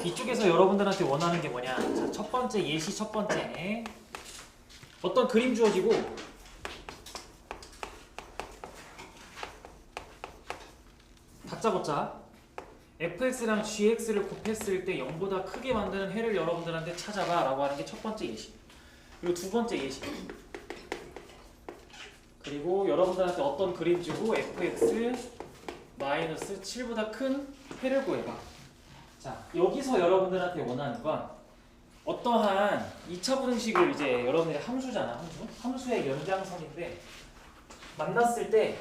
뒤쪽에서 여러분들한테 원하는 게 뭐냐? 자, 첫 번째 예시 첫 번째 어떤 그림 주어지고 다짜고짜 fx랑 gx를 곱했을 때 0보다 크게 만드는 해를 여러분들한테 찾아봐 라고 하는 게 첫 번째 예시. 그리고 두 번째 예시. 그리고 여러분들한테 어떤 그림 주고 fx 마이너스 7보다 큰 해를 구해봐. 자, 여기서 여러분들한테 원하는 건 어떠한 2차 분식을 이제 여러분들이 함수잖아, 함수. 함수의 연장선인데 만났을 때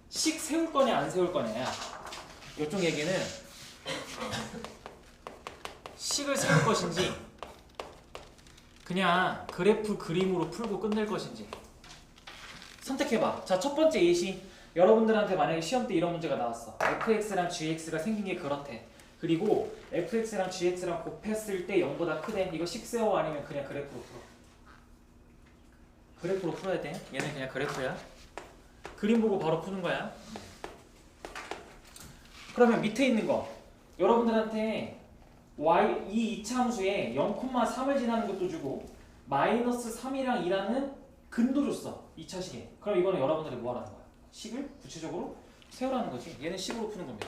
식 세울 거냐 안 세울 거냐야. 이쪽 얘기는 식을 세울 것인지 그냥 그래프 그림으로 풀고 끝낼 것인지 선택해봐. 자, 첫 번째 예시. 여러분들한테 만약에 시험 때 이런 문제가 나왔어. fx랑 gx가 생긴 게 그렇대. 그리고 fx랑 gx랑 곱했을 때 0보다 크대. 이거 식 세워 아니면 그냥 그래프로 풀어? 그래프로 풀어야 돼. 얘는 그냥 그래프야. 그림 보고 바로 푸는 거야. 그러면 밑에 있는 거 여러분들한테 y 이 2차 함수에 0,3을 지나는 것도 주고 마이너스 3이랑 2라는 근도 줬어. 2차 식에. 그럼 이거는 여러분들이 뭐 하라는 거야? 식을 구체적으로 세우라는 거지. 얘는 식으로 푸는 겁니다.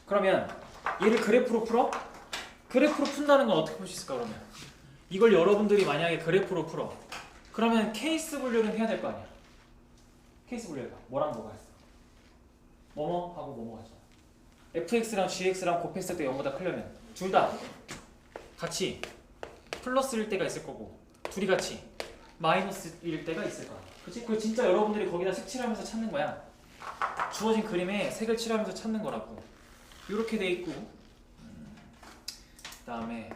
그러면 얘를 그래프로 풀어? 그래프로 푼다는 건 어떻게 풀 수 있을까 그러면? 이걸 여러분들이 만약에 그래프로 풀어. 그러면 케이스 분류는 해야 될 거 아니야. 케이스 분류가 뭐랑 뭐가 있어? 뭐뭐 하고 뭐뭐 하잖아. fx랑 gx랑 곱했을 때 0보다 크려면 둘 다 같이 플러스일 때가 있을 거고 둘이 같이 마이너스일 때가 있을 거야. 그치? 그 진짜 여러분들이 거기다 색칠하면서 찾는 거야. 주어진 그림에 색을 칠하면서 찾는 거라고. 이렇게 돼 있고 그 다음에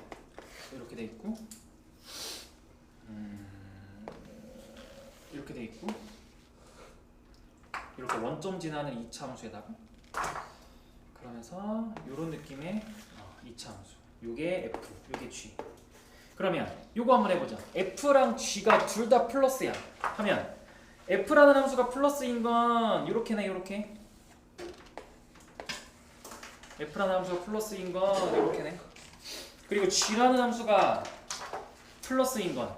이렇게 돼 있고 이렇게 돼 있고 이렇게 원점 지나는 2차 함수에다가 그러면서 이런 느낌의 2차 함수. 요게 f, 요게 g. 그러면 요거 한번 해보자. f랑 g가 둘 다 플러스야 하면 f라는 함수가 플러스인 건 요렇게네, 요렇게. f라는 함수가 플러스인 건 요렇게네. 그리고 g라는 함수가 플러스인 건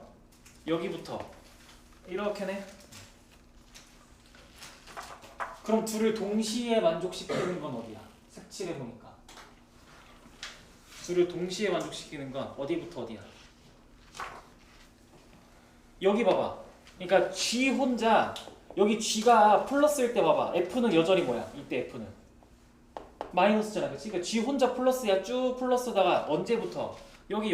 여기부터 이렇게네. 그럼 둘을 동시에 만족시키는 건 어디야? 색칠해보니까 둘을 동시에 만족시키는 건 어디부터 어디야? 여기 봐봐. 그러니까 G 혼자 여기 G가 플러스일 때 봐봐. F는 여전히 뭐야? 이때 F는 마이너스잖아. 그치? 그러니까 G 혼자 플러스야. 쭉 플러스다가 언제부터? 여기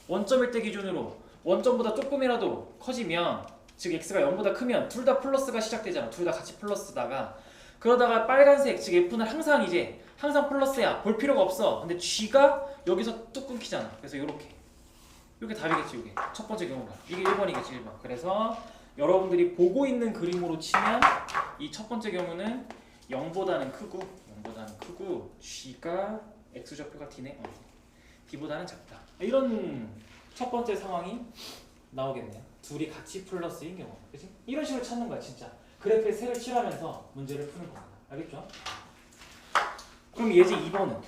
원점일 때 기준으로 원점보다 조금이라도 커지면 즉 x가 0보다 크면 둘 다 플러스가 시작되잖아. 둘 다 같이 플러스다가 그러다가 빨간색 즉 f는 항상 플러스야. 볼 필요가 없어. 근데 g가 여기서 뚝 끊기잖아. 그래서 요게 답이겠지. 요게 첫 번째 경우가 이게 1번이겠지. 1번. 그래서 여러분들이 보고 있는 그림으로 치면 이 첫 번째 경우는 0보다는 크고 g가 x좌표가 d네. d보다는 작다. 이런 첫 번째 상황이 나오겠네요. 둘이 같이 플러스인 경우. 그치? 이런 식으로 찾는 거야, 진짜. 그래프에 색을 칠하면서 문제를 푸는 거야. 알겠죠? 그럼 예제 2번은?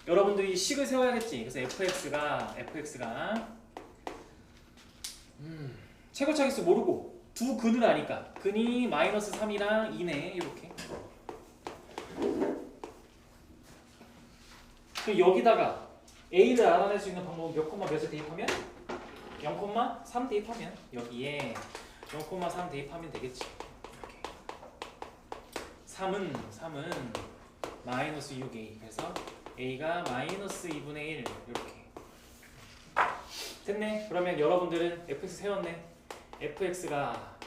여러분들이 식을 세워야겠지. 그래서 fx가 최고 차기수 모르고 두 근을 아니까 근이 마이너스 3이랑 2네. 이렇게. 그럼 여기다가 a를 알아낼 수 있는 방법은 몇 콤마 몇을 대입하면? 0,3 대입하면 여기에 0,3 대입하면 되겠지. 이렇게. 3은 마이너스 6a. 그래서 a가 마이너스 2분의 1 이렇게. 됐네. 그러면 여러분들은 fx 세웠네. fx가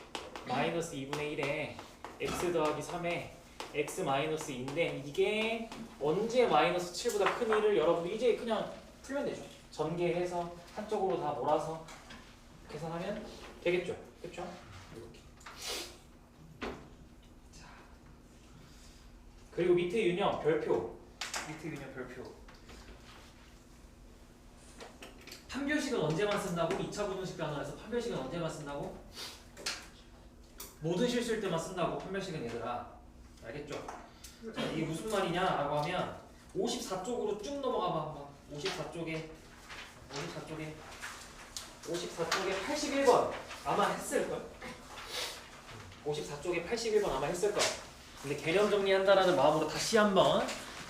마이너스 2분의 1에 x 더하기 3에 x 마이너스 2인데 이게 언제 마이너스 7보다 큰 1을 여러분들 이제 그냥 풀면 되죠. 전개해서 한쪽으로 다 몰아서 계산하면 되겠죠. 그렇죠? 이렇게. 자. 그리고 밑에 유형 별표. 판별식은 언제만 쓴다고? 2차 분식변환에서 판별식은 언제만 쓴다고? 모든 실수일 때만 쓴다고 판별식은 얘들아. 알겠죠? 자, 이게 무슨 말이냐라고 하면 54쪽으로 쭉 넘어가 봐 한번. 54쪽에 81번 아마 했을걸? 54쪽에 81번 아마 했을걸? 근데 개념 정리한다라는 마음으로 다시 한번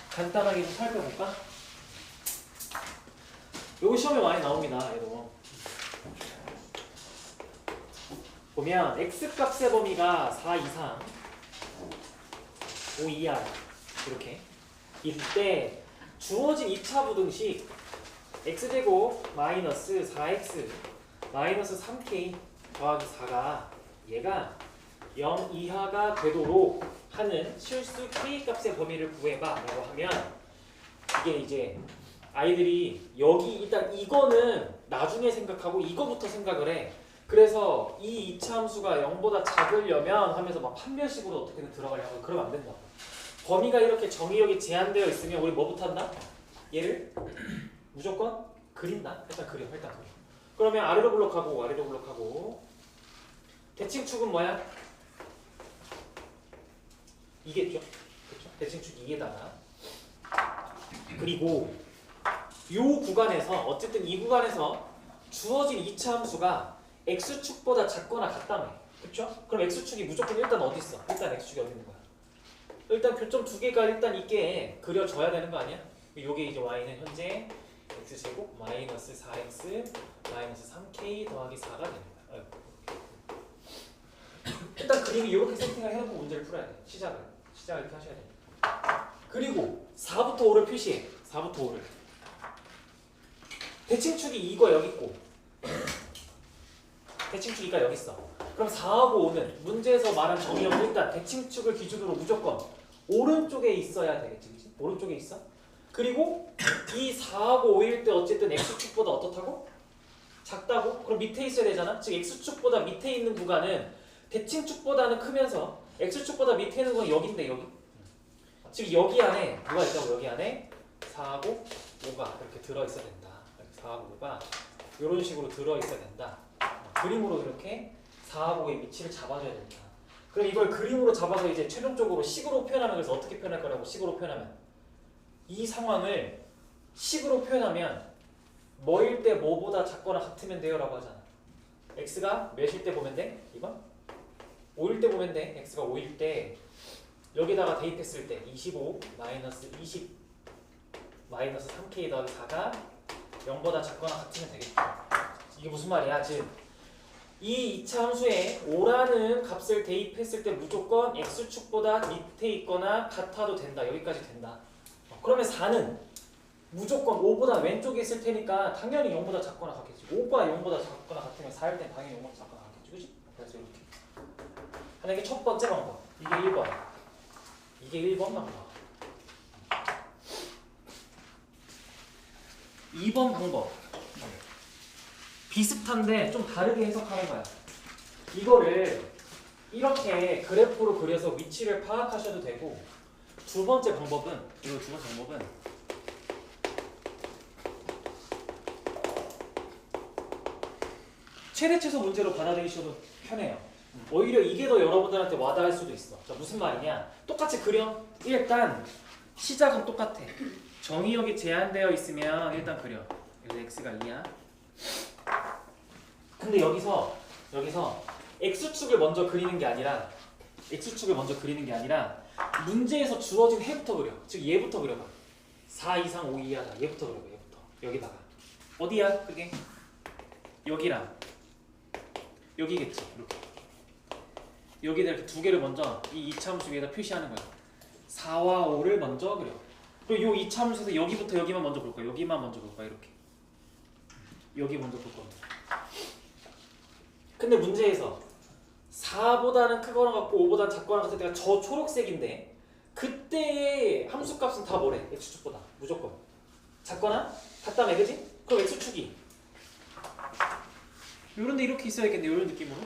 간단하게 좀 살펴볼까? 요거 시험에 많이 나옵니다. 얘도 보면 x값의 범위가 4 이상 5 이하 이렇게 이때 주어진 2차 부등식 x제곱 마이너스 4x 마이너스 3k 더하기 4가 얘가 0 이하가 되도록 하는 실수 k값의 범위를 구해봐 라고 하면 이게 이제 아이들이 여기 일단 이거는 나중에 생각하고 이거부터 생각을 해. 그래서 이 2차 함수가 0보다 작으려면 하면서 막 판별식으로 어떻게든 들어가려고 그러면 안 된다. 범위가 이렇게 정의역이 제한되어 있으면 우리 뭐부터 한다? 얘를 무조건 그린다. 일단 그려. 그러면 아래로 블록하고 대칭축은 뭐야? 이겠죠? 그렇죠? 대칭축 2에다가 그리고 요 구간에서 어쨌든 이 구간에서 주어진 2차 함수가 x축보다 작거나 같다며. 그렇죠? 그럼 x축이 무조건 일단 어디 있어? 일단 x축이 어디 있는 거야? 일단 교점 두 개가 일단 있게 그려져야 되는 거 아니야? 요게 이제 y는 현재 x제곱 마이너스 4x 마이너스 3k 더하기 4가 됩니다. 일단 그림이 이렇게 세팅을 해놓고 문제를 풀어야 돼. 시작을 이렇게 하셔야 돼. 그리고 4부터 5를 표시해. 4부터 5를. 대칭축이 이거 여기 있고 대칭축이가 여기 있어. 그럼 4하고 5는 문제에서 말한 정의역은 일단 대칭축을 기준으로 무조건 오른쪽에 있어야 되겠지. 그치? 오른쪽에 있어. 그리고 이 4하고 5일 때 어쨌든 x축보다 어떻다고? 작다고? 그럼 밑에 있어야 되잖아. 즉 x축보다 밑에 있는 구간은 대칭축보다는 크면서 x축보다 밑에 있는 건 여기인데 여기. 즉 여기 안에 뭐가 있다고? 여기 안에 4하고 5가 이렇게 들어있어야 된다. 4하고 5가 이런 식으로 들어있어야 된다. 그림으로 이렇게 4하고 5의 위치를 잡아줘야 된다. 그럼 이걸 그림으로 잡아서 이제 최종적으로 식으로 표현하면 그래서 어떻게 표현할 거라고? 식으로 표현하면 이 상황을 식으로 표현하면 뭐일 때 뭐보다 작거나 같으면 돼요 라고 하잖아. x가 몇일 때 보면 돼? 이건? 5일 때 보면 돼. x가 5일 때 여기다가 대입했을 때 25 마이너스 20 마이너스 3k 더하기 4가 0보다 작거나 같으면 되겠죠. 이게 무슨 말이야? 즉 이 2차 함수에 5라는 값을 대입했을 때 무조건 x축보다 밑에 있거나 같아도 된다. 여기까지 된다. 그러면 4는 무조건 5보다 왼쪽에 있을 테니까 당연히 0보다 작거나 같겠지. 5가 0보다 작거나 같으면 4일 땐 당연히 0보다 작거나 같겠지. 그치? 그래서 이렇게 하는 게 첫 번째 방법. 이게 1번. 이게 1번 방법. 2번 방법. 비슷한데 좀 다르게 해석하는 거야. 이거를 이렇게 그래프로 그려서 위치를 파악하셔도 되고 두 번째 방법은 최대 최소 문제로 받아들이셔도 편해요. 오히려 이게 더 여러분들한테 와닿을 수도 있어. 자, 무슨 말이냐? 똑같이 그려. 일단 시작은 똑같아. 정의역이 제한되어 있으면 일단 그려. 여기서 x가 2야. 근데 여기서 x축을 먼저 그리는 게 아니라 문제에서 주어진 해부터 그려. 즉 얘부터 그려봐. 4 이상 5 이하다. 얘부터 그려봐. 얘부터. 여기다가 어디야? 그게 여기랑 여기겠지. 이렇게 여기다 이렇게 두 개를 먼저 이 2차 함수 위에다 표시하는 거야. 4와 5를 먼저 그려. 그리고 요 2차 함수에서 여기부터 여기만 먼저 볼 거야. 여기만 먼저 볼 거야. 이렇게 여기 먼저 볼 거야. 근데 문제에서 4보다는 크거나 같고 5보다는 작거나 같을 때가 저 초록색인데 그때의 함수값은 다 뭐래? x축보다 무조건 작거나 같다며. 그지? 그럼 x축이 요런데 이렇게 있어야겠네. 요런 느낌으로.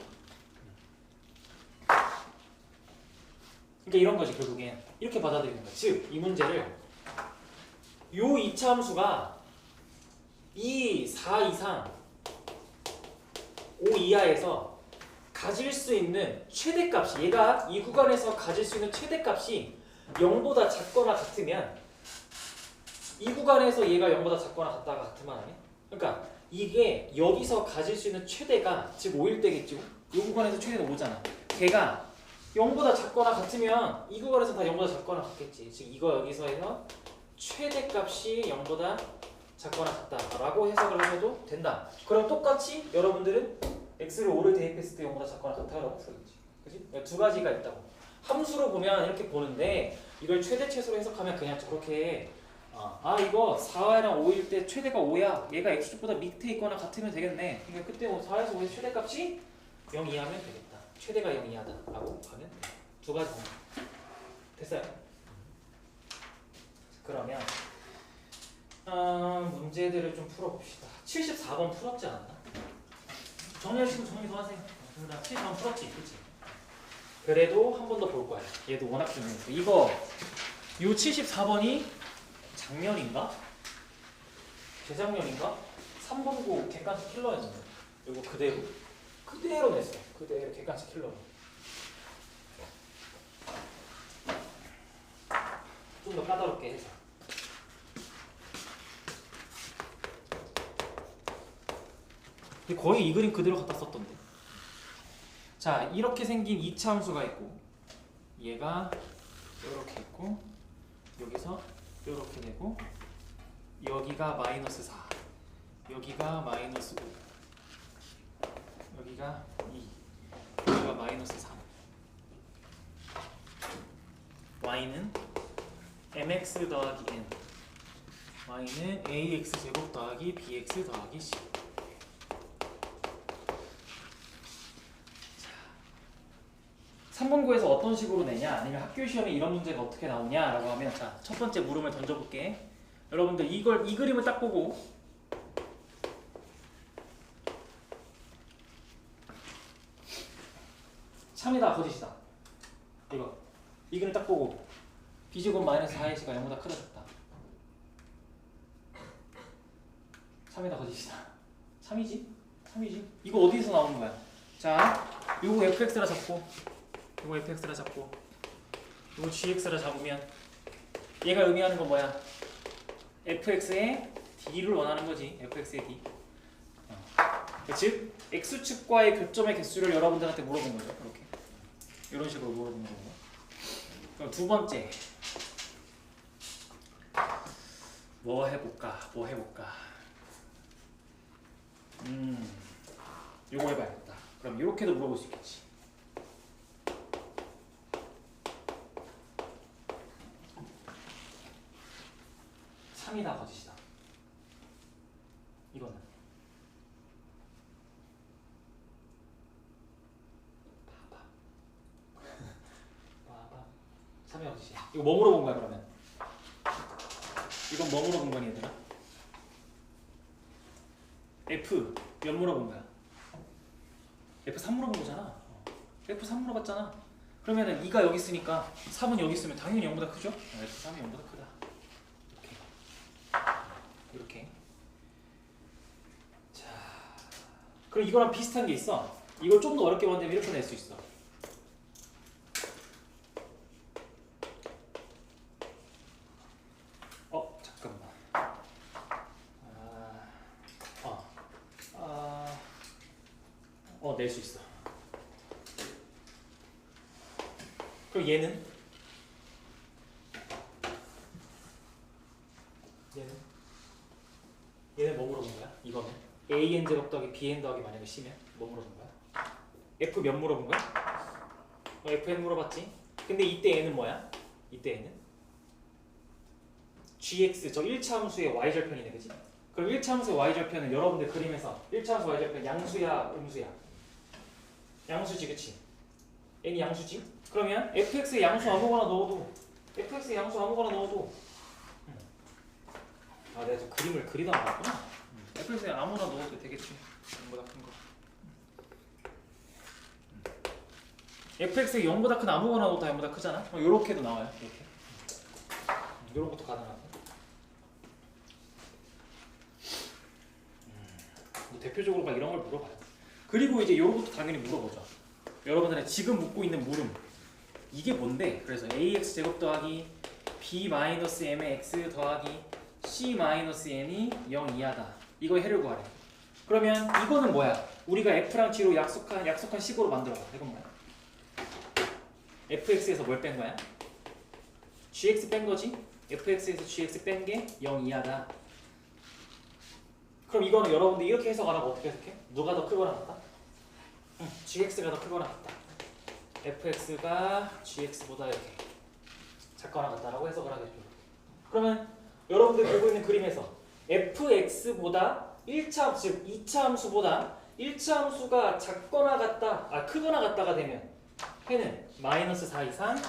그러니까 이런 거지. 결국엔 이렇게 받아들이는 거야. 즉 이 문제를 요 2차 함수가 이 4 이상 5 이하에서 가질 수 있는 최대값이 얘가 이 구간에서 가질 수 있는 최대값이 0보다 작거나 같으면 이 구간에서 얘가 0보다 작거나 같으면 아니야? 그러니까 이게 여기서 가질 수 있는 최대가 즉 5일 때겠죠? 이 구간에서 최대가 5잖아. 걔가 0보다 작거나 같으면 이 구간에서 다 0보다 작거나 같겠지. 즉 이거 여기서 해서 최대값이 0보다 작거나 같다라고 해석을 해도 된다. 그럼 똑같이 여러분들은 x를 5를 대입했을 때 0보다 작거나 같다라고 쓰겠지. 그치? 두 가지가 있다고. 함수로 보면 이렇게 보는데 이걸 최대 최소로 해석하면 그냥 저렇게 이거 4랑 5일 때 최대가 5야. 얘가 x축보다 밑에 있거나 같으면 되겠네. 그러니까 그때 뭐 4에서 5의 최대값이 0 이하면 되겠다. 최대가 0 이하다라고 하면 돼. 두 가지 방법. 됐어요? 그러면 문제들을 좀 풀어봅시다. 74번 풀었지 않았나? 정리하시면 정리 더 하세요. 74번 풀었지, 그치? 그래도 한 번 더 볼 거야. 얘도 워낙 중요해서. 이거 요 74번이 작년인가? 재작년인가? 3번고 객관식 킬러였는데 이거 그대로 냈어. 그대로 객관식 킬러로. 좀 더 까다롭게 해서. 거의 이 그림 그대로 갖다 썼던데. 자, 이렇게 생긴 2차 함수가 있고 얘가 이렇게 있고 여기서 이렇게 되고 여기가 마이너스 4 여기가 마이너스 5 여기가 2 여기가 마이너스 3 y는 mx 더하기 n y는 ax 제곱 더하기 bx 더하기 c. 3번 구에서 어떤 식으로 내냐 아니면 학교 시험에 이런 문제가 어떻게 나오냐라고 하면 자, 첫 번째 물음을 던져볼게. 여러분들 이 그림을 딱 보고 참이다 거짓이다 이 그림 딱 보고 b제곱 마이너스 4ac가 0보다 크다 작다. 참이다 거짓이다. 참이지 이거 어디서 나오는 거야? 자, 요거 fx라 잡고 이거 fx라 잡고 이거 gx라 잡으면 얘가 의미하는 건 뭐야? fx의 d를 원하는 거지. fx의 d. 즉 x축과의 교점의 개수를 여러분들한테 물어본 거죠. 이렇게 이런 식으로 물어본 거고. 그럼 두 번째 뭐 해볼까? 요거 해봐야겠다. 그럼 이렇게도 물어볼 수 있겠지. 참이다 거짓이다. 이거는 봐봐. 참이다 거짓이야. 이거 뭐 물어본 거야 그러면? 이건 뭐 물어본 거니 얘들아? F 몇 물어본 거야? F3 물어본 거잖아. F3 물어봤잖아. 그러면은 2가 여기 있으니까 3은 여기 있으면 당연히 0보다 크죠? F3이 0보다 크다. 이렇게. 자, 그럼 이거랑 비슷한 게 있어. 이걸 좀 더 어렵게 만들면 이렇게 낼 수 있어. 잠깐만. 낼 수 있어. 그럼 얘는 뭐 물어본 거야? 이거는 an 제곱 더하기 bn 더하기 만약에 c면 뭐 물어본 거야? f 몇 물어본 거야? fn 물어봤지? 근데 이때 n은 뭐야? 이때 n은 gx 저 1차 함수의 y절편이네, 그치? 그럼 1차 함수의 y절편은 여러분들 그림에서 1차 함수 y절편 양수야 음수야? 양수지, 그치? n이 양수지? 그러면 fx의 양수 아무거나 넣어도 내가 좀 그림을 그리다 말았구나. fx에 아무나 넣어도 되겠지. 0보다 큰 거. fx에 0보다 큰 아무거나 넣어도 다 0보다 크잖아. 요렇게도 나와요. 이렇게. 요런 것도 가능하고. 뭐 대표적으로 막 이런 걸 물어봐요. 그리고 이제 요런 것도 당연히 물어보죠. 여러분들의 지금 묻고 있는 물음 이게 뭔데? 그래서 ax 제곱 더하기 b-m의 x 더하기 c-n이 0 이하다. 이거 해를 구하래. 그러면 이거는 뭐야? 우리가 f랑 g로 약속한 식으로 만들어봐. 이건 뭐야? fx에서 뭘 뺀 거야? gx 뺀 거지? fx에서 gx 뺀 게 0 이하다. 그럼 이거는 여러분들 이렇게 해석하라고 어떻게 해석해? 누가 더 크거나 같다? gx가 더 크거나 같다. fx가 gx보다 이렇게 작거나 같다라고 해석을 하겠죠. 그러면 여러분들 보고 있는 그림에서 fx보다 1차 즉 2차 함수보다 1차 함수가 작거나 같다, 크거나 같다가 되면 해는 -4 이상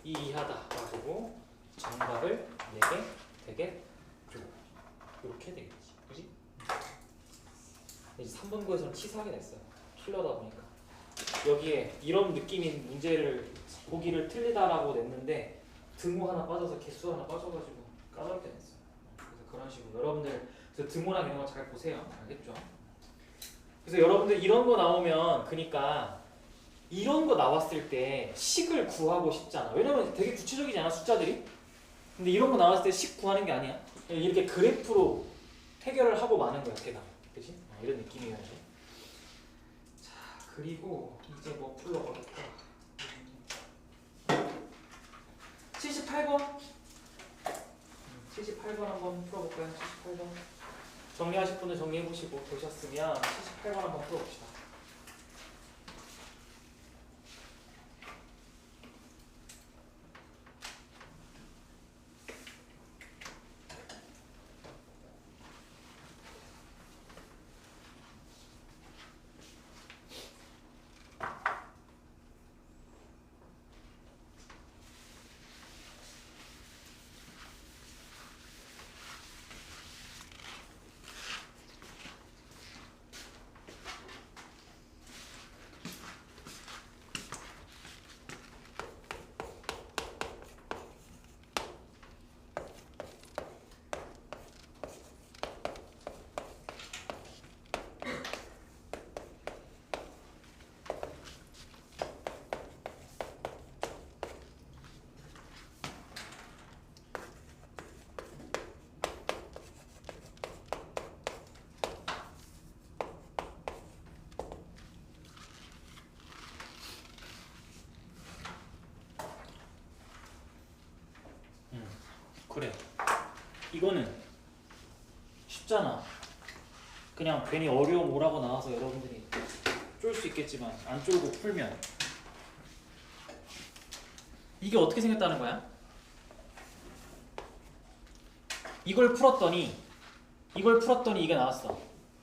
2 이하다 가지고 정답을 내게 되겠죠. 이렇게 되겠지, 그지? 이제 3번 구에서는 치사하게 냈어요. 틀려다 보니까 여기에 이런 느낌인 문제를 보기를 틀리다라고 냈는데 등호 하나 빠져서 개수 하나 빠져가지고 까다롭게 냈어요. 그래서 그런 식으로 여러분들 그래서 등호랑 이런 거 잘 보세요. 알겠죠? 그래서 여러분들 이런 거 나오면 그러니까 이런 거 나왔을 때 식을 구하고 싶잖아. 왜냐면 되게 구체적이지 않아 숫자들이? 근데 이런 거 나왔을 때 식 구하는 게 아니야. 이렇게 그래프로 해결을 하고 마는 거야 대답. 그치? 이런 느낌이어야지. 자, 그리고 이제 뭐 풀러보겠다. 78번 78번 한번 풀어볼까요? 78번 정리하실 분은 정리해보시고 되셨으면 78번 한번 풀어봅시다. 그래. 이거는 쉽잖아. 그냥 괜히 어려움 오라고 나와서 여러분들이 쫄 수 있겠지만 안 쫄고 풀면 이게 어떻게 생겼다는 거야? 이걸 풀었더니 이게 나왔어.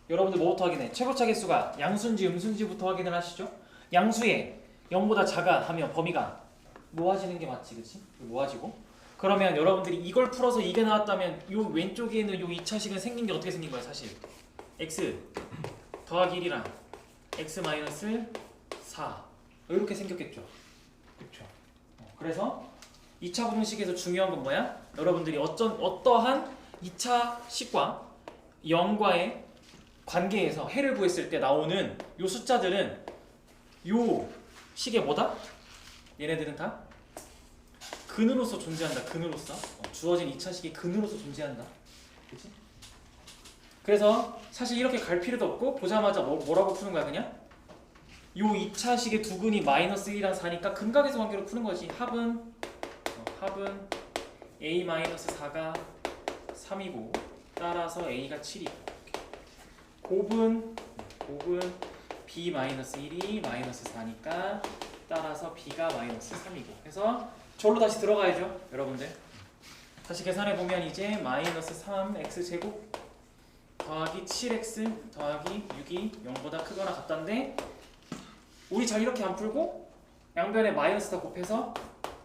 여러분들 뭐부터 확인해? 최고차 개수가 양수인지 음수인지부터 확인을 하시죠. 양수에 0보다 작아 하면 범위가 모아지는 게 맞지, 그치? 모아지고. 그러면 여러분들이 이걸 풀어서 이게 나왔다면 요 왼쪽에 있는 요 2차식은 생긴 게 어떻게 생긴 거야 사실? x 더하기 1이랑 x 마이너스 4 이렇게 생겼겠죠. 그렇죠. 그래서 2차 부등식에서 중요한 건 뭐야? 여러분들이 어떠한 2차 식과 0과의 관계에서 해를 구했을 때 나오는 요 숫자들은 요 식의 뭐다? 얘네들은 다 근으로서 존재한다. 근으로서 주어진 2차식이 근으로서 존재한다. 그치? 그래서 사실 이렇게 갈 필요도 없고 보자마자 뭐라고 푸는 거야 그냥? 요 2차식의 두 근이 마이너스 1이랑 4니까 근각에서 관계로 푸는 거지. 합은 a-4가 3이고 따라서 a가 7이고 곱은 b-1이 마이너스 4니까 따라서 b가 마이너스 3이고 해서 저로 다시 들어가야죠. 여러분들 다시 계산해 보면 이제 마이너스 3x제곱 더하기 7x 더하기 6이 0보다 크거나 같다인데 우리 잘 이렇게 안 풀고 양변에 마이너스 다 곱해서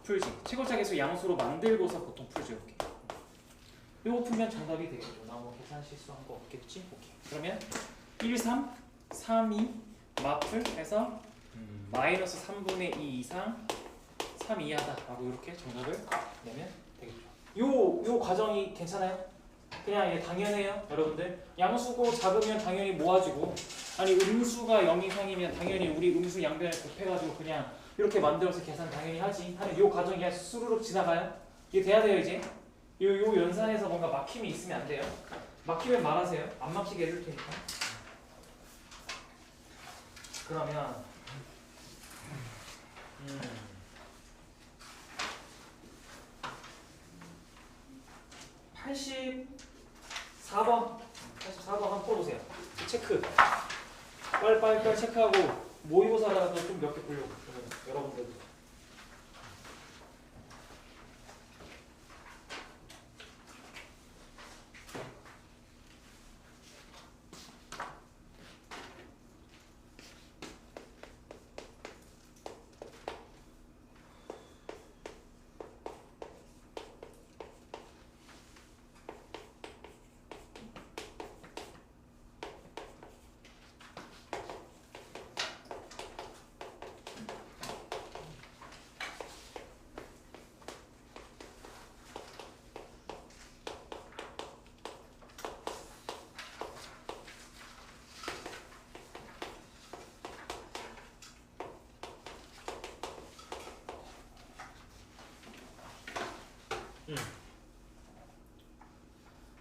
풀지. 최고차 계수 양수로 만들고서 보통 풀죠. 이렇게. 이거 풀면 정답이 되겠죠. 나 뭐 계산 실수한 거 없겠지? 오케이. 그러면 1, 3, 3, 2 마플 해서 마이너스 3분의 2 이상 3 이하다 라고 이렇게 정답을 내면 되겠죠. 요 과정이 괜찮아요? 그냥 이게 당연해요 여러분들. 양수고 작으면 당연히 모아지고, 아니 음수가 0 이상이면 당연히 우리 음수 양변을 곱해가지고 그냥 이렇게 만들어서 계산 당연히 하지 하는 요 과정이 그냥 수르륵 지나가요. 이게 돼야 돼요 이제. 요 연산에서 뭔가 막힘이 있으면 안 돼요. 막히면 말하세요. 안 막히게 해줄 테니까. 그러면 84번 한번 풀어보세요. 체크. 빨리 체크하고 모의고사라도 좀 몇 개 보려고. 여러분들도.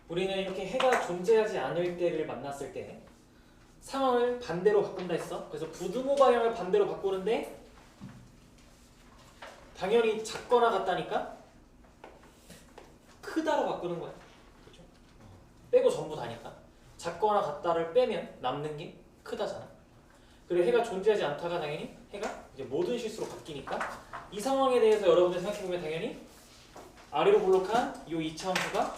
우리는 이렇게 해가 존재하지 않을 때를 만났을 때 상황을 반대로 바꾼다 했어. 그래서 부등호 방향을 반대로 바꾸는데 당연히 작거나 같다니까 크다로 바꾸는 거야. 그렇죠? 빼고 전부 다니까. 작거나 같다를 빼면 남는 게 크다잖아. 그리고 해가 존재하지 않다가 당연히 해가 이제 모든 실수로 바뀌니까 이 상황에 대해서 여러분들 생각해보면 당연히 아래로 볼록한 이 이차함수가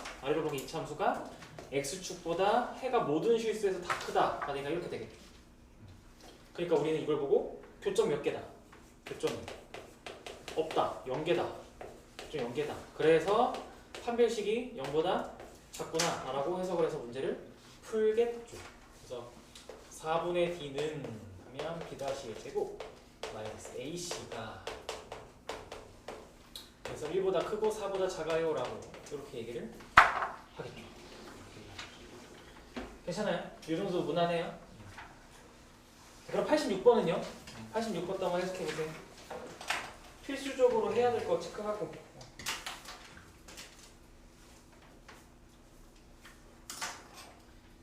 x축보다 해가 모든 실수에서 다 크다. 그러니까 이렇게 되겠죠. 그러니까 우리는 이걸 보고 교점 몇 개다. 교점이 없다. 0개다. 교점 0개다. 그래서 판별식이 0보다 작구나 라고 해석을 해서 문제를 풀겠죠. 그래서 4분의 d는 하면 b-의 제곱 마이너스 ac가 그래서 1보다 크고 4보다 작아요 라고 이렇게 얘기를 하겠죠. 괜찮아요? 이 정도 무난해요? 그럼 86번은요? 86번도 한번 해석해보세요. 필수적으로 해야 될 거 체크하고.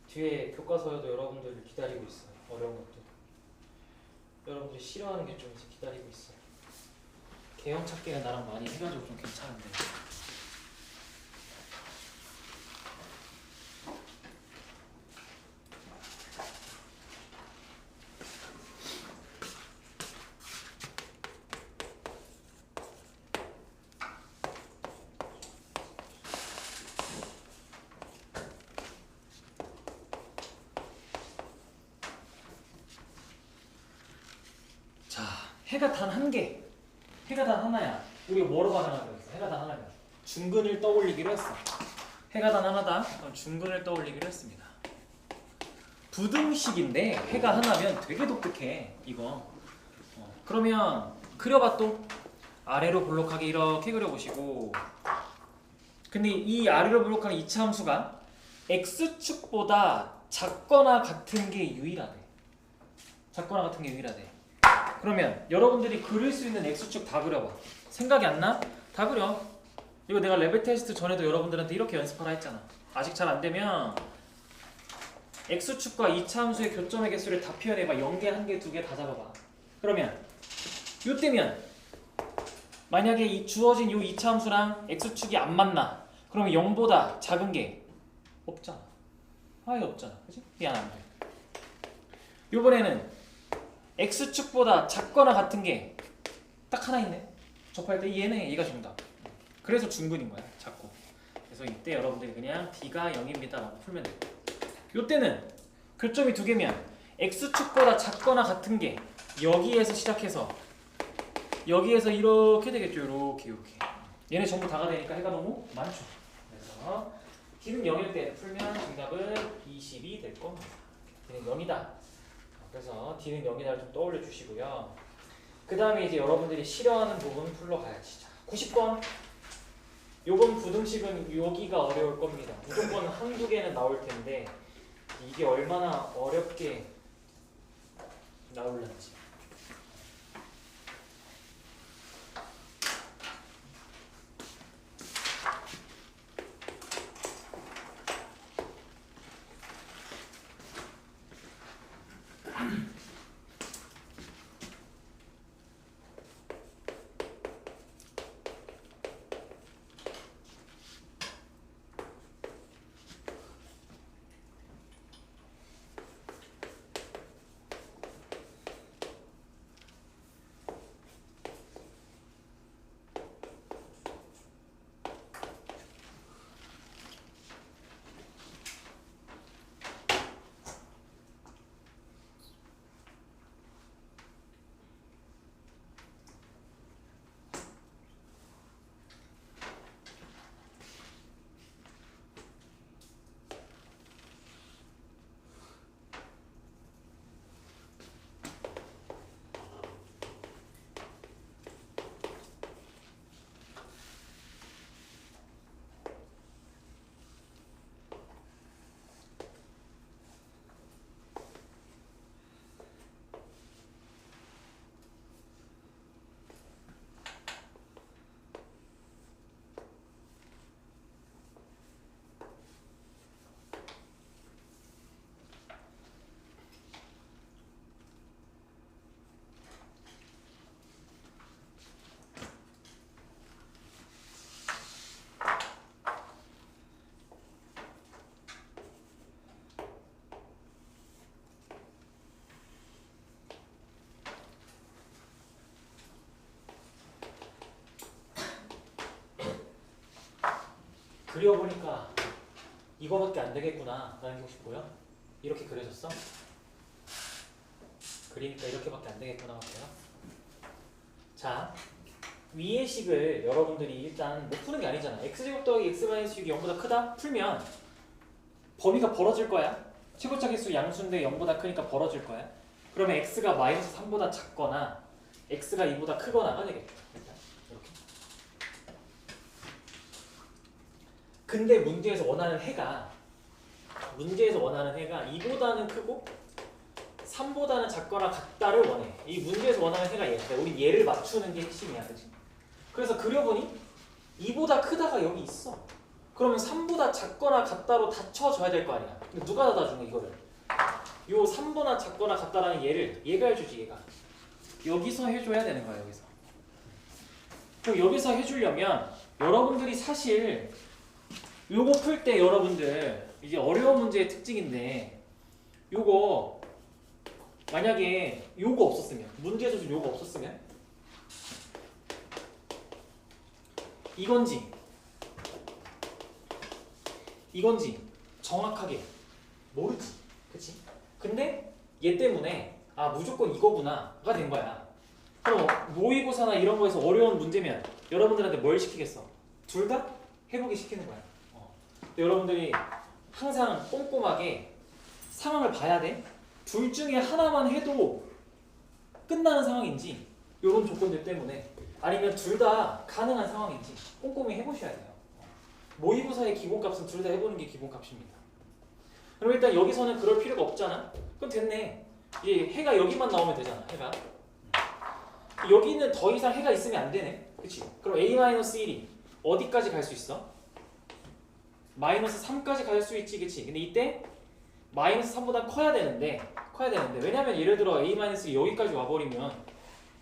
뒤에 교과서에도 여러분들을 기다리고 있어요. 어려운 것도. 여러분들이 싫어하는 게 좀 기다리고 있어요. 개형 찾기는 나랑 많이 해가지고 좀 괜찮은데. 자, 해가 단 한 개. 해가 단 하나야. 우리가 뭐로 가정하기로 했어? 해가 단 하나면 중근을 떠올리기로 했어. 해가 단 하나다. 그럼 중근을 떠올리기로 했습니다. 부등식인데 해가 하나면 되게 독특해. 이거. 그러면 그려봐 또. 아래로 볼록하게 이렇게 그려보시고. 근데 이 아래로 볼록한 이차함수가 x축보다 작거나 같은 게 유일하대. 작거나 같은 게 유일하대. 그러면 여러분들이 그릴 수 있는 x축 다 그려봐. 생각이 안 나? 다 그려. 이거 내가 레벨 테스트 전에도 여러분들한테 이렇게 연습하라 했잖아. 아직 잘 안 되면 x축과 이차함수의 교점의 개수를 다 표현해봐. 0개, 1개, 2개 다 잡아봐. 그러면 이때면 만약에 이 주어진 이 이차함수랑 x축이 안 맞나? 그러면 0보다 작은 게 없잖아. 아예 없잖아. 그치? 미안 안 돼. 이번에는 x축보다 작거나 같은 게 딱 하나 있네. 접할 때 얘가 정답. 그래서 중근인 거야. 작고. 그래서 이때 여러분들이 그냥 d가 0입니다 라고 풀면 돼요. 이때는 교점이 두 개면 x축보다 작거나 같은 게 여기에서 시작해서 여기에서 이렇게 되겠죠. 이렇게. 얘네 전부 다가 되니까 해가 너무 많죠. 그래서 d는 0일 때 풀면 정답은 20이 될 겁니다. d는 0이다. 그래서 d는 0이다를 좀 떠올려 주시고요. 그 다음에 이제 여러분들이 싫어하는 부분 풀러 가야지. 자, 90번. 요번 부등식은 여기가 어려울 겁니다. 무조건 한두 개는 나올 텐데 이게 얼마나 어렵게 나올는지. 그려보니까 이거밖에 안 되겠구나 라는 게 혹시 보여? 이렇게 그려졌어? 그리니까 이렇게밖에 안 되겠구나 같아요. 자, 위의 식을 여러분들이 일단 못 푸는 게 아니잖아. x제곱 더하기 x-6이 0보다 크다? 풀면 범위가 벌어질 거야. 최고차 개수 양수인데 0보다 크니까 벌어질 거야. 그러면 x가 마이너스 3보다 작거나 x가 2보다 크거나가 되겠다. 일단 이렇게. 근데 문제에서 원하는 해가 2보다는 크고 3보다는 작거나 같다를 원해. 이 문제에서 원하는 해가 얘야. 우리 얘를 맞추는 게 핵심이야. 그치? 그래서 그려보니 2보다 크다가 여기 있어. 그러면 3보다 작거나 같다로 다 쳐줘야 될 거 아니야. 근데 누가 닫아준 거 이거를? 요 3보다 작거나 같다라는 얘가 해주지. 얘가 여기서 해줘야 되는 거야. 여기서. 그럼 여기서 해주려면 여러분들이 사실 요거 풀 때 여러분들 이게 어려운 문제의 특징인데 요거 만약에 요거 없었으면 문제에서 좀 요거 없었으면 이건지 정확하게 모르지. 그치? 근데 얘 때문에 아 무조건 이거구나가 된 거야. 그럼 모의고사나 이런 거에서 어려운 문제면 여러분들한테 뭘 시키겠어? 둘 다 해보기 시키는 거야. 근데 여러분들이 항상 꼼꼼하게 상황을 봐야 돼. 둘 중에 하나만 해도 끝나는 상황인지 이런 조건들 때문에 아니면 둘 다 가능한 상황인지 꼼꼼히 해보셔야 돼요. 모의고사의 기본값은 둘 다 해보는 게 기본값입니다. 그럼 일단 여기서는 그럴 필요가 없잖아. 그럼 됐네. 이제 해가 여기만 나오면 되잖아. 해가 여기는 더 이상 해가 있으면 안 되네. 그치? 그럼 a-1이 어디까지 갈 수 있어? 마이너스 3까지 갈 수 있지. 그치? 근데 이때 마이너스 3보다 커야 되는데 왜냐면 예를 들어 a-1이 여기까지 와버리면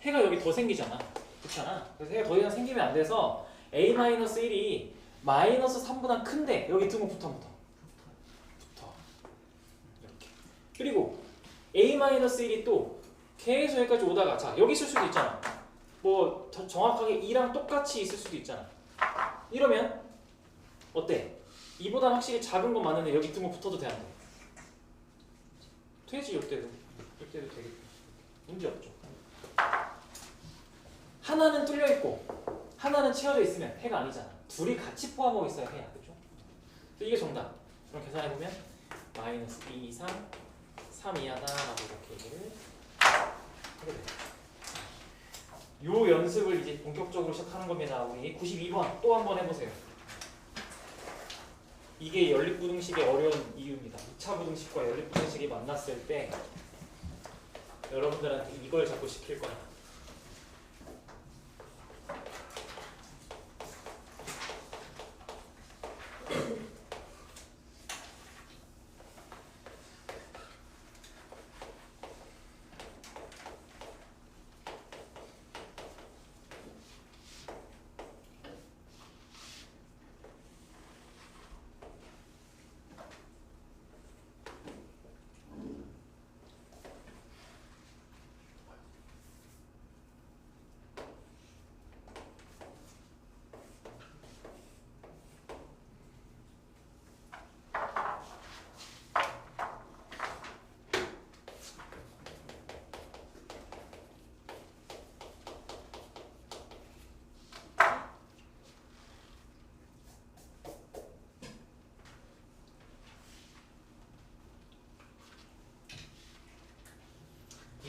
해가 여기 더 생기잖아. 그렇잖아. 그래서 해가 더 이상 생기면 안 돼서 a-1이 마이너스 3보다 큰데 여기 등호 붙어. 이렇게. 그리고 a-1이 또 계속 여기까지 오다가 자 여기 있을 수도 있잖아. 뭐 정확하게 2랑 똑같이 있을 수도 있잖아. 이러면 어때? 2보다 확실히 작은 건 맞는데 여기 등호 붙어도 돼 안 돼? 되지. 이때도 되겠다. 문제 없죠. 하나는 뚫려 있고 하나는 채워져 있으면 해가 아니잖아. 둘이 같이 포함하고 있어야 해야. 그죠? 이게 정답. 그럼 계산해 보면 마이너스 2 이상 3 이하다라고 이렇게 얘기를 하게 돼. 요 연습을 이제 본격적으로 시작하는 겁니다. 우리 92번 또 한번 해보세요. 이게 연립부등식의 어려운 이유입니다. 2차 부등식과 연립부등식이 만났을 때 여러분들한테 이걸 자꾸 시킬 거야.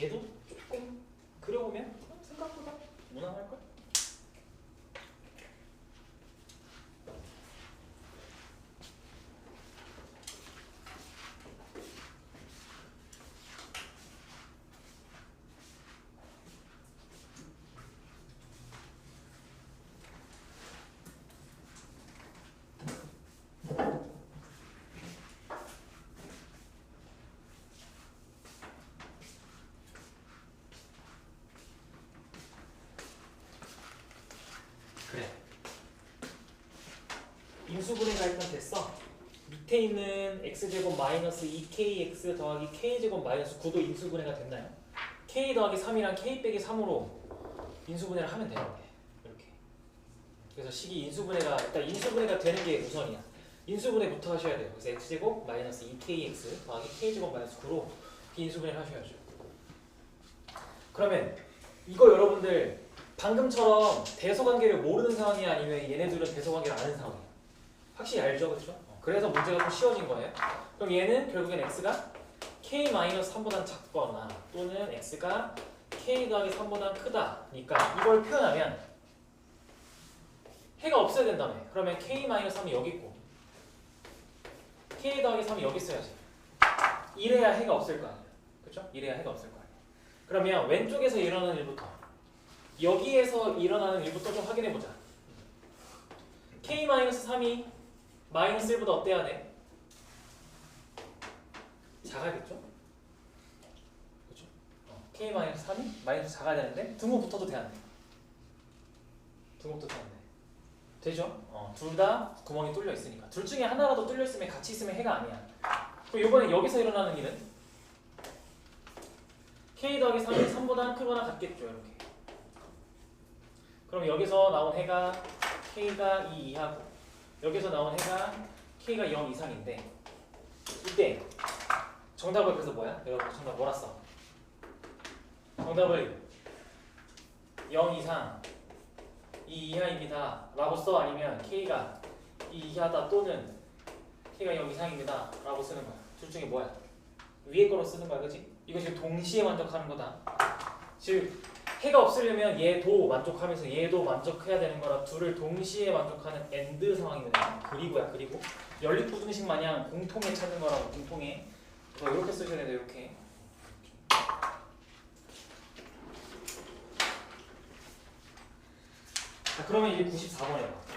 얘도 조금 그려보면 생각보다 무난할걸? 그래. 인수분해가 일단 됐어. 밑에 있는 x제곱 마이너스 2kx 더하기 k제곱 마이너스 9도 인수분해가 됐나요? k 더하기 3이랑 k 빼기 3으로 인수분해를 하면 돼요. 이렇게. 그래서 식이 인수분해가 일단 인수분해가 되는 게 우선이야. 인수분해부터 하셔야 돼요. 그래서 x제곱 마이너스 2kx 더하기 k제곱 마이너스 9로 비인수분해를 하셔야죠. 그러면 이거 여러분들 방금처럼 대소관계를 모르는 상황이 아니면 얘네들은 대소관계를 아는 상황이에요. 확실히 알죠? 그렇죠? 그래서 문제가 좀 쉬워진 거예요. 그럼 얘는 결국엔 x가 k-3보다 작거나 또는 x가 k 더하기 3보다 크다니까 이걸 표현하면 해가 없어야 된다며. 그러면 k-3이 여기 있고 k 더하기 3이 여기 있어야지. 이래야 해가 없을 거 아니에요. 그렇죠? 이래야 해가 없을 거 아니에요. 그러면 왼쪽에서 일어나는 일부터 여기에서 일어나는 일부터 좀 확인해보자. k-3이 마이너스 1보다 어때야 돼? 작아야겠죠? 그렇죠? k-3이 마이너스 작아야 되는데 등호부터도 돼야 돼. 등호부터 돼야 돼. 되죠? 둘 다 구멍이 뚫려 있으니까. 둘 중에 하나라도 뚫려 있으면 같이 있으면 해가 아니야. 그럼 이번에 여기서 일어나는 일은 k 더하기 3이 3보다 크거나 같겠죠. 이렇게. 그럼 여기서 나온 해가 k가 2 이하고 여기서 나온 해가 k가 0 이상인데 이때 정답을 그래서 뭐야? 여러분 정답 뭐라 써? 정답을 0 이상 2 이하입니다 라고 써? 아니면 k가 2 이하다 또는 k가 0 이상입니다 라고 쓰는 거야? 둘 중에 뭐야? 위에 거로 쓰는 거야, 그치? 이거 지금 동시에 만족하는 거다. 즉 해가 없으려면 얘도 만족하면서 얘도 만족해야 되는 거라 둘을 동시에 만족하는 AND 상황이면 그리고야. 그리고 연립부등식 마냥 공통에 찾는 거라고. 공통에. 그래서 이렇게 쓰셔야 돼요. 이렇게. 자, 그러면 이제 94번이에요.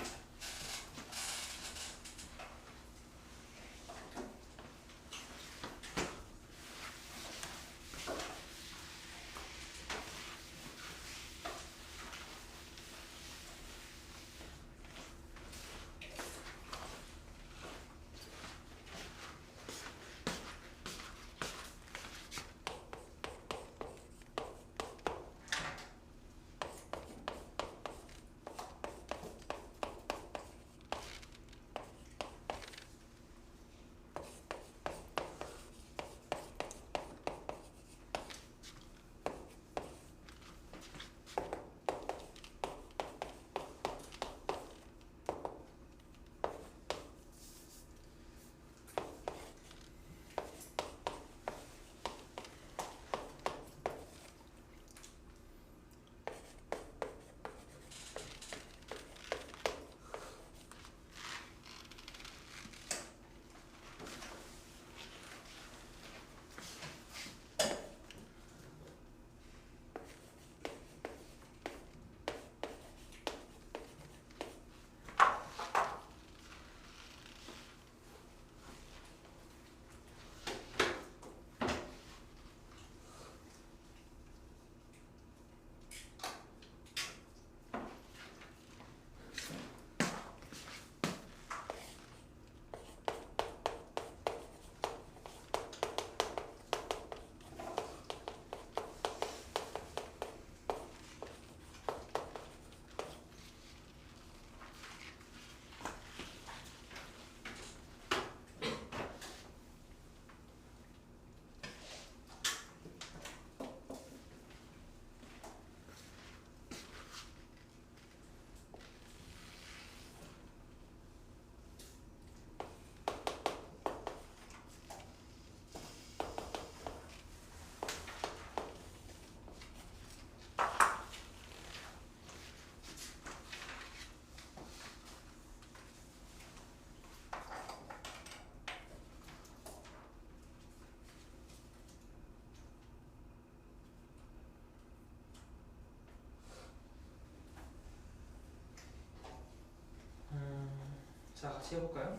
같이 해볼까요?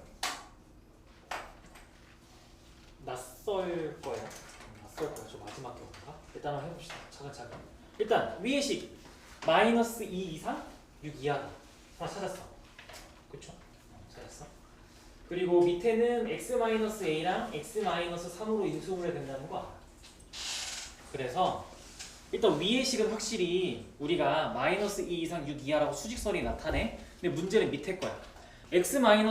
낯설 거예요. 낯설 거예요. 저 마지막 경우인가? 일단 한번 해봅시다. 차근차근. 일단 위의 식 마이너스 2 이상 6 이하 하나 찾았어. 그쵸? 찾았어. 그리고 밑에는 x-a랑 x-3으로 인수분해 된다는 거 알아. 그래서 일단 위의 식은 확실히 우리가 마이너스 2 이상 6 이하라고 수직선이 나타내. 근데 문제는 밑에 거야. x-a랑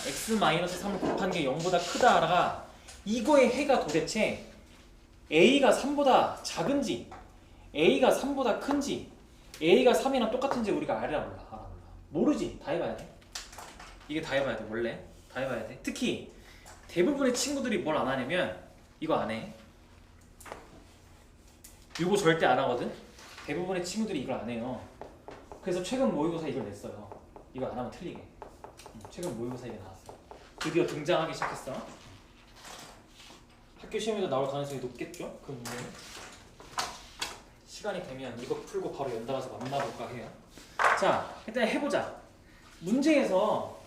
x-3을 곱한 게 0보다 크다가 이거의 해가 도대체 a가 3보다 작은지 a가 3보다 큰지 a가 3이랑 똑같은지 우리가 알아 몰라? 모르지. 다 해봐야 돼. 이게 다 해봐야 돼. 원래 다 해봐야 돼. 특히 대부분의 친구들이 뭘 안 하냐면 이거 안 해. 이거 절대 안 하거든. 대부분의 친구들이 이걸 안 해요. 그래서 최근 모의고사 이걸 냈어요. 이거 안 하면 틀리게. 최근 모의고사 이게 나왔어. 드디어 등장하기 시작했어. 학교 시험에도 나올 가능성이 높겠죠? 그 문제는. 시간이 되면 이거 풀고 바로 연다 가서 만나볼까 해요. 자, 일단 해보자. 문제에서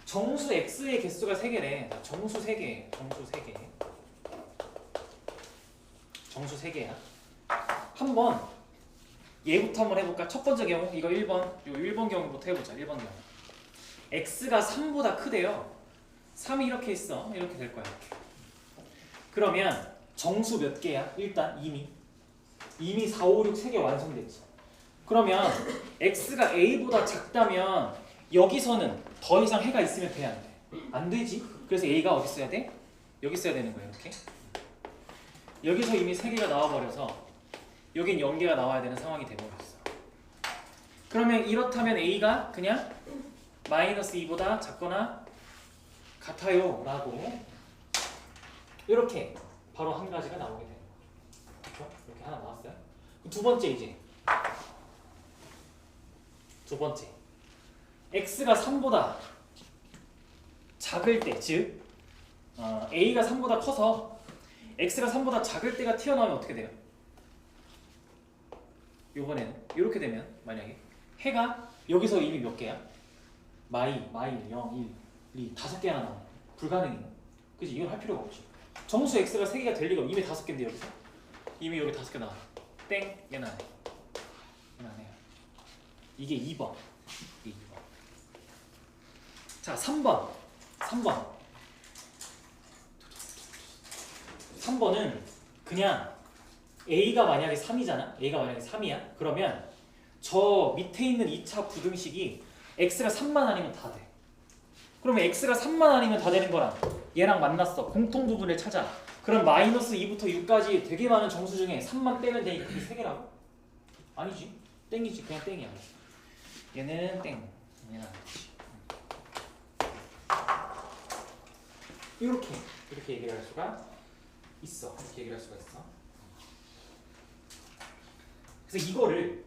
정수 x의 개수가 3개래. 정수 3개. 정수 3개야. 한번 얘부터 한번 해볼까? 첫 번째 경우 이거 1번. 이거 1번 경우부터 해보자. 1번 경우. x가 3보다 크대요. 3이 이렇게 있어. 이렇게 될 거야. 그러면 정수 몇 개야? 일단 이미 4, 5, 6 3개 완성됐지. 그러면 x가 a보다 작다면 여기서는 더 이상 해가 있으면 돼, 안 돼? 안 되지. 그래서 a가 어디 있어야 돼? 여기 있어야 되는 거야. 이렇게. 여기서 이미 3개가 나와버려서 여긴 0개가 나와야 되는 상황이 돼버렸어. 그러면 이렇다면 a가 그냥 마이너스 2보다 작거나 같아요 라고 이렇게 바로 한 가지가 나오게 되는 거야. 그렇죠? 이렇게 하나 나왔어요. 두 번째 이제 두 번째 x가 3보다 작을 때, 즉 a가 3보다 커서 x가 3보다 작을 때가 튀어나오면 어떻게 돼요? 요번에는 이렇게 되면 만약에 해가 여기서 이미 몇 개야? 마이 0, 1, 2, 5개나 나와. 불가능해. 그치? 이건 할 필요가 없지. 정수 x가 3개가 될 리가 없어. 이미 5개인데 여기서 이미 여기 5개 나와. 땡! 얘는 안 해. 얘는 안 해요. 이게 2번. 이게 2번. 자, 3번은 그냥 a가 만약에 3이잖아. a가 만약에 3이야. 그러면 저 밑에 있는 2차 부등식이 x가 3만 아니면 다 돼. 그러면 x가 3만 아니면 다 되는 거랑 얘랑 만났어. 공통 부분을 찾아. 그럼 마이너스 2부터 6까지 되게 많은 정수 중에 3만 빼면 되니까 그게 3개라고? 아니지. 땡이지. 그냥 땡이야. 얘는 땡. 얘는 아니지. 이렇게 얘기를 할 수가 있어. 이렇게 얘기를 할 수가 있어. 그래서 이거를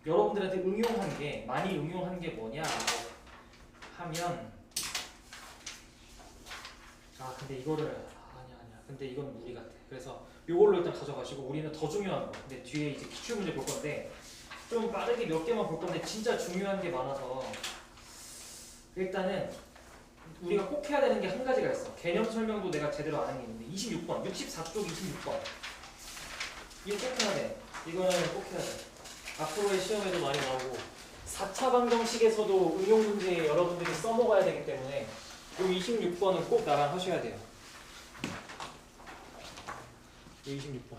여러분들한테 응용한 게 많이 응용한 게 뭐냐 하면 근데 이거를 아니야 근데 이건 무리 같아. 그래서 이걸로 일단 가져가시고 우리는 더 중요한 거 근데 뒤에 이제 기출 문제 볼 건데 좀 빠르게 몇 개만 볼 건데 진짜 중요한 게 많아서 일단은 우리가 꼭 해야 되는 게 한 가지가 있어. 개념 설명도 내가 제대로 안 한 게 있는데 26번 64쪽 26번 이거 꼭 해야 돼. 이거는 꼭 해야 돼. 앞으로의 시험에도 많이 나오고 4차 방정식에서도 응용 문제 여러분들이 써먹어야 되기 때문에 이 26번은 꼭 나랑 하셔야 돼요. 이 26번.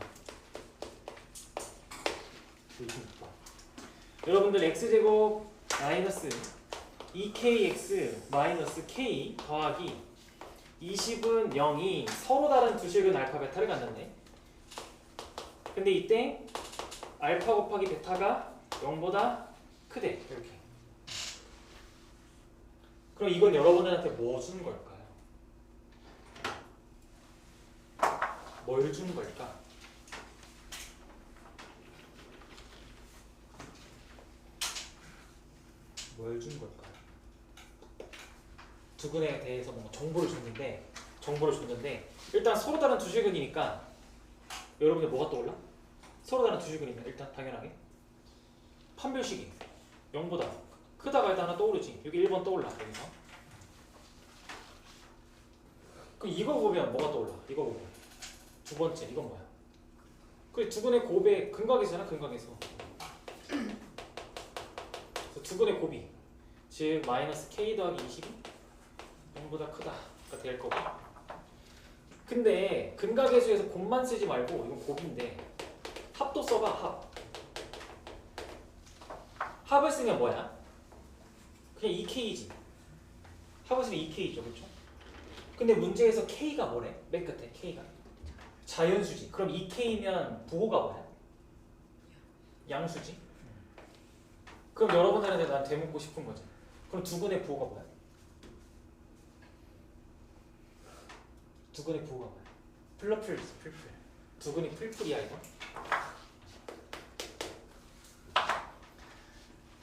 여러분들 x제곱 마이너스 2kx 마이너스 k 더하기 20은 0이 서로 다른 두 식은 알파 베타를 갖는데 근데 이때 알파 곱하기 베타가 0보다 크대. 이렇게. 그럼 이건 여러분들한테 뭐 주는 걸까요? 뭘 주는 걸까? 뭘 주는 걸까요? 두근에 대해서 뭔가 정보를 줬는데 일단 서로 다른 두 식은이니까 여러분들 뭐가 떠올라? 서로 다른 두 식은이면 일단 당연하게 판별식이 0보다 크다가 일단 하나 떠오르지. 여기 1번 떠올라 여기서. 그럼 이거 보면 뭐가 떠올라? 이거 보면 두 번째 이건 뭐야? 그 두근의 곱의 근각이잖아. 근각에서 두근의 곱이 즉 마이너스 k 더하기 20이 0보다 크다가 될 거고. 근데 근각계수에서 곱만 쓰지 말고 이건 곱인데 합도 써봐. 합을 쓰면 뭐야? 그냥 2k지. 합을 쓰면 2k죠, 그렇죠? 근데 문제에서 k가 뭐래? 맨 끝에 k가 자연수지. 그럼 2k면 부호가 뭐야? 양수지. 그럼 여러분들한테 난 되묻고 싶은 거지. 그럼 두근의 부호가 뭐야? 두근의 부호가 뭐야? 풀풀. 두근이 풀풀이야 이거.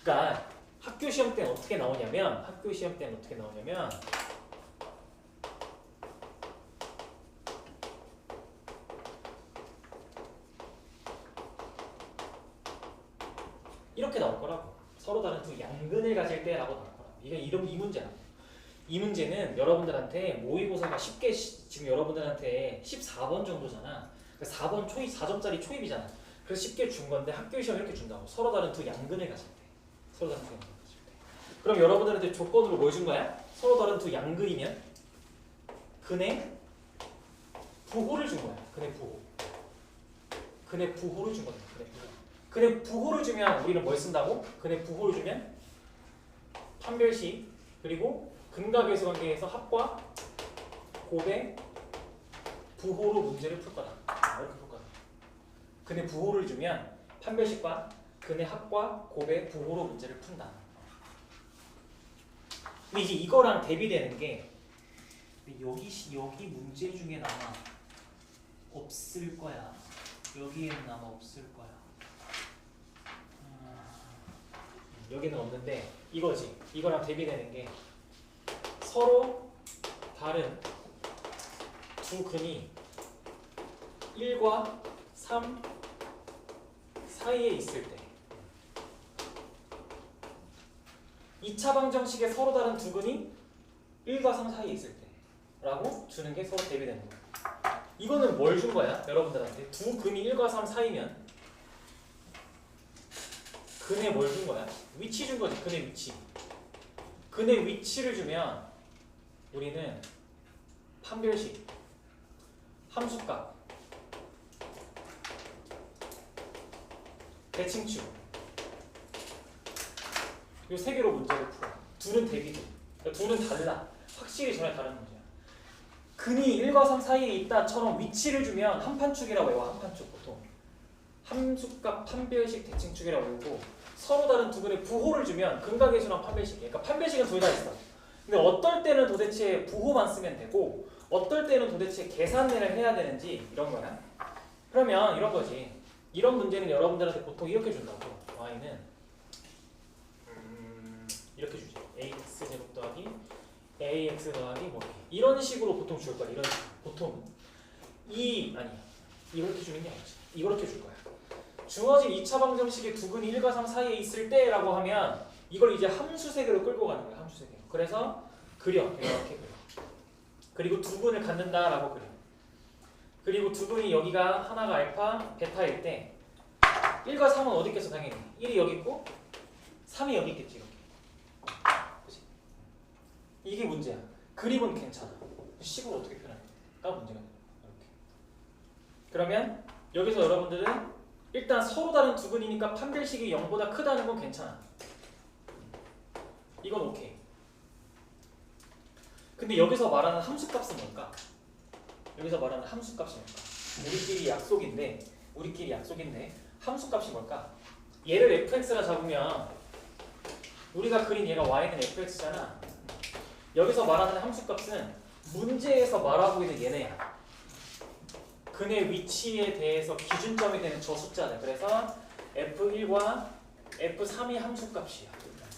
그러니까 학교 시험 때는 어떻게 나오냐면 이렇게 나올 거라고. 서로 다른 두 양근을 가질 때라고 나올 거라고. 이게 이 문제야. 이 문제는 여러분들한테 모의고사가 쉽게 지금 여러분들한테 14번 정도잖아. 그러니까 4번 초입 4점짜리 초입이잖아. 그래서 쉽게 준 건데 학교 시험 이렇게 준다고. 서로 다른 두 양근을 가질 때. 서로 다른 두 양근을 가질 때. 그럼 여러분들한테 조건으로 뭘 준 거야? 서로 다른 두 양근이면 근의 부호를 준 거야. 근의 부호. 근의 부호를 준 거야. 근의 부호. 근의 부호를 주면 우리는 뭘 쓴다고? 근의 부호를 주면 판별식 그리고 근각계수 관계에서 합과 곱의 부호로 문제를 풀 거다. 이렇게 풀 거다. 근의 부호를 주면 판별식과 근의 합과 곱의 부호로 문제를 푼다. 근데 이제 이거랑 대비되는 게 여기 문제 중에 아마 없을 거야. 여기에는 아마 없을 거야. 여기는 없는데 이거지. 이거랑 대비되는 게 서로 다른 두 근이 1과 3 사이에 있을 때 2차 방정식에 서로 다른 두 근이 1과 3 사이에 있을 때 라고 주는 게 서로 대비되는 거야. 이거는 뭘 준 거야? 여러분들한테 두 근이 1과 3 사이면 근에 뭘 준 거야? 위치 준 거지. 근의 위치. 근의 위치를 주면 우리는 판별식, 함수값, 대칭축 이 세 개로 문제를 풀어. 둘은 대비돼. 그러니까 둘은 달라. 확실히 전혀 다른 문제야. 근이 1과 3 사이에 있다처럼 위치를 주면 한판축이라고 해요. 한판축 보통. 함수값, 판별식, 대칭축이라고 외우고 서로 다른 두 근의 부호를 주면 근각계수랑 판별식. 그러니까 판별식은 둘 다 있어. 근데 어떨 때는 도대체 부호만 쓰면 되고 어떨 때는 도대체 계산을 해야 되는지 이런 거야. 그러면 이런 거지. 이런 문제는 여러분들한테 보통 이렇게 준다고. y는 이렇게 주지. ax제곱 더하기 ax 더하기 뭐 이런 식으로 보통 줄 거야. 이런 식으로. 보통은 이렇게 주는 게 아니지. 이렇게 줄 거야. 주어진 2차 방정식의 두 근이 1과 3 사이에 있을 때라고 하면 이걸 이제 함수세계로 끌고 가는 거야. 함수세계. 그래서 그려. 이렇게 그려. 그리고 두 근을 갖는다라고 그려. 그리고 두 근이 여기가 하나가 알파, 베타일 때 1과 3은 어디 있겠어 당연히. 1이 여기 있고 3이 여기 있겠지. 이렇게. 그치? 이게 문제야. 그림은 괜찮아. 식으로 어떻게 표현할까 문제가 돼. 이렇게. 그러면 여기서 여러분들은 일단 서로 다른 두 근이니까 판별식이 0보다 크다는 건 괜찮아. 이건 오케이. 근데 여기서 말하는 함수값은 뭘까? 여기서 말하는 함수값이 뭘까? 우리끼리 약속인데 함수값이 뭘까? 얘를 fx라 잡으면 우리가 그린 얘가 y는 fx잖아. 여기서 말하는 함수값은 문제에서 말하고 있는 얘네야. 근의 위치에 대해서 기준점이 되는 저 숫자들. 그래서 f1과 f3이 함수값이야.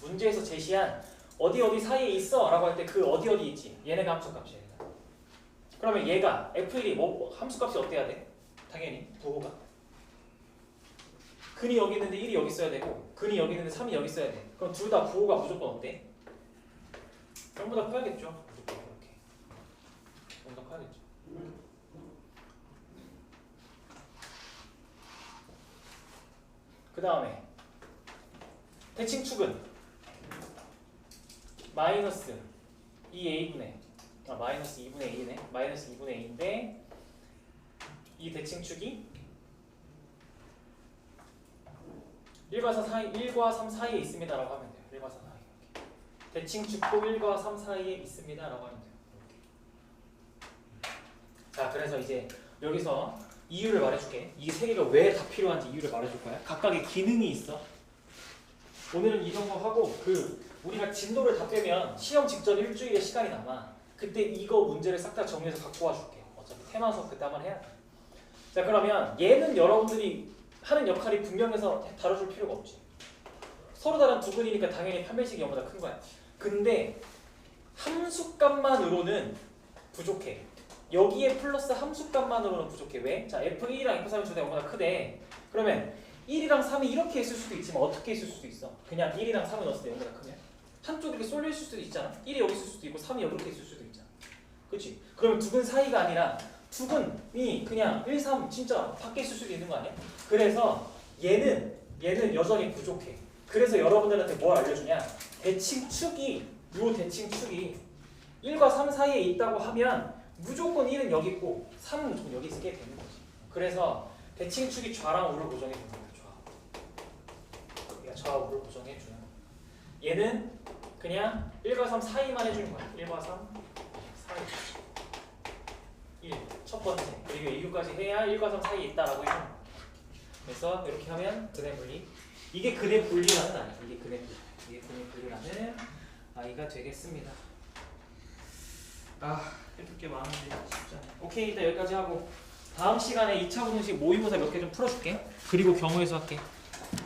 문제에서 제시한 어디 사이에 있어 라고 할 때 그 어디 있지? 얘네가 함수값이야. 그러면 얘가 f1이 뭐 함수값이 어때야 돼? 당연히 부호가 근이 여기 있는데 1이 여기 있어야 되고 근이 여기 있는데 3이 여기 있어야 돼. 그럼 둘 다 부호가 무조건 어때? 0보다 커야겠죠. 무조건 이렇게 0보다 커야겠죠. 그 다음에 대칭축은 마이너스 2a분의 마이너스 2분의 a네. 마이너스 2분의 a인데 이 대칭축이 1과 3 사이에 있습니다 라고 하면 돼요. 1과 3 사이에 이렇게. 대칭축도 1과 3 사이에 있습니다 라고 하면 돼요. 이렇게. 자, 그래서 이제 여기서 이유를 말해줄게. 이 세 개가 왜 다 필요한지 이유를 말해줄 거야. 각각의 기능이 있어. 오늘은 이 정도 하고 우리가 진도를 다 빼면 시험 직전 일주일의 시간이 남아. 그때 이거 문제를 싹 다 정리해서 갖고 와줄게. 어차피 테마 수업 그때 한번 해야 돼. 자, 그러면 얘는 여러분들이 하는 역할이 분명해서 다뤄줄 필요가 없지. 서로 다른 두 근이니까 당연히 판별식이 0보다 큰 거야. 근데 함수값만으로는 부족해. 여기에 플러스 함수값만으로는 부족해. 왜? 자, F1이랑 F3이 둘 다 0보다 크대. 그러면 1이랑 3이 이렇게 있을 수도 있지만 어떻게 있을 수도 있어? 그냥 1이랑 3을 넣었을 때 0보다 크면 한쪽 이렇게 쏠려 있을 수도 있잖아. 1이 여기 있을 수도 있고 3이 이렇게 있을 수도 있잖아. 그렇지? 그러면 두 근 사이가 아니라 두 근이 그냥 1, 3 진짜 밖에 있을 수도 있는 거 아니야? 그래서 얘는 여전히 부족해. 그래서 여러분들한테 뭘 알려주냐? 대칭축이 1과 3 사이에 있다고 하면 무조건 1은 여기 있고 3은 무조건 여기 있게 되는 거지. 그래서 대칭축이 좌랑 우를 고정해 주는 거야. 좌와 우를 고정해 주는 거야. 얘는 그냥 1과 3 사이만 해주는 거야. 1과 3 사이 1 첫 번째 그리고 이유까지 해야 1과 3 사이에 있다라고 해주는 거야. 그래서 이렇게 하면 근의 분리. 이게 근의 분리라는 아이야. 이게 근의 분리라는 아이가 되겠습니다. 해줄 게 많은데 쉽지 않네. 오케이, 일단 여기까지 하고 다음 시간에 2차 분식 모의고사 몇 개 좀 풀어줄게. 그리고 경우에서 할게.